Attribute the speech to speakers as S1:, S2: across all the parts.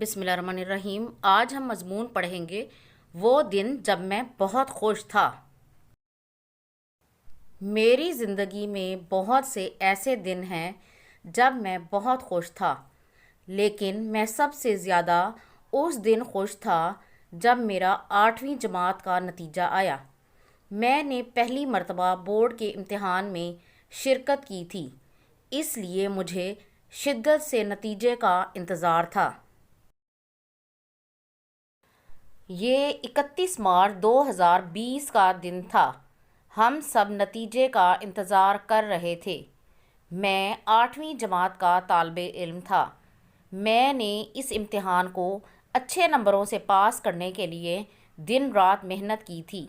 S1: بسم اللہ الرحمن الرحیم۔ آج ہم مضمون پڑھیں گے وہ دن جب میں بہت خوش تھا۔ میری زندگی میں بہت سے ایسے دن ہیں جب میں بہت خوش تھا، لیکن میں سب سے زیادہ اس دن خوش تھا جب میرا 8ویں جماعت کا نتیجہ آیا۔ میں نے پہلی مرتبہ بورڈ کے امتحان میں شرکت کی تھی، اس لیے مجھے شدت سے نتیجے کا انتظار تھا۔ یہ 31 مارچ 2020 کا دن تھا۔ ہم سب نتیجے کا انتظار کر رہے تھے۔ میں 8ویں جماعت کا طالب علم تھا۔ میں نے اس امتحان کو اچھے نمبروں سے پاس کرنے کے لیے دن رات محنت کی تھی۔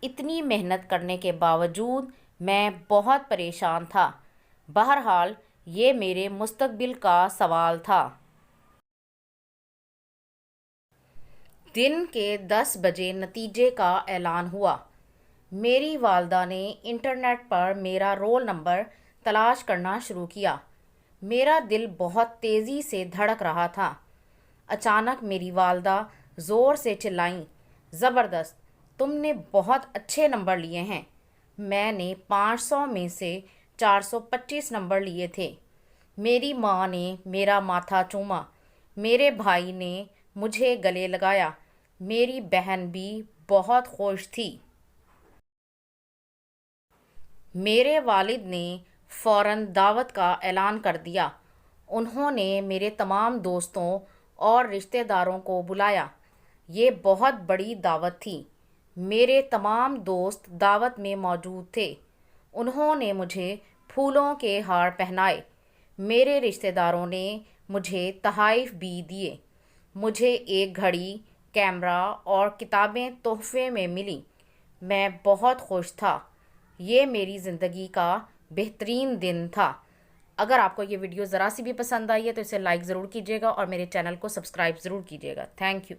S1: اتنی محنت کرنے کے باوجود میں بہت پریشان تھا۔ بہرحال یہ میرے مستقبل کا سوال تھا۔ دن کے 10 بجے نتیجے کا اعلان ہوا۔ میری والدہ نے انٹرنیٹ پر میرا رول نمبر تلاش کرنا شروع کیا۔ میرا دل بہت تیزی سے دھڑک رہا تھا۔ اچانک میری والدہ زور سے چلائیں، زبردست، تم نے بہت اچھے نمبر لیے ہیں۔ میں نے 500 میں سے 425 نمبر لیے تھے۔ میری ماں نے میرا ماتھا چوما، میرے بھائی نے مجھے گلے لگایا، میری بہن بھی بہت خوش تھی۔ میرے والد نے فوراً دعوت کا اعلان کر دیا۔ انہوں نے میرے تمام دوستوں اور رشتہ داروں کو بلایا۔ یہ بہت بڑی دعوت تھی۔ میرے تمام دوست دعوت میں موجود تھے۔ انہوں نے مجھے پھولوں کے ہار پہنائے۔ میرے رشتہ داروں نے مجھے تحائف بھی دیے۔ مجھے ایک گھڑی، کیمرہ اور کتابیں تحفے میں ملیں۔ میں بہت خوش تھا۔ یہ میری زندگی کا بہترین دن تھا۔ اگر آپ کو یہ ویڈیو ذرا سی بھی پسند آئی ہے تو اسے لائک ضرور کیجیے گا اور میرے چینل کو سبسکرائب ضرور کیجیے گا۔ Thank you.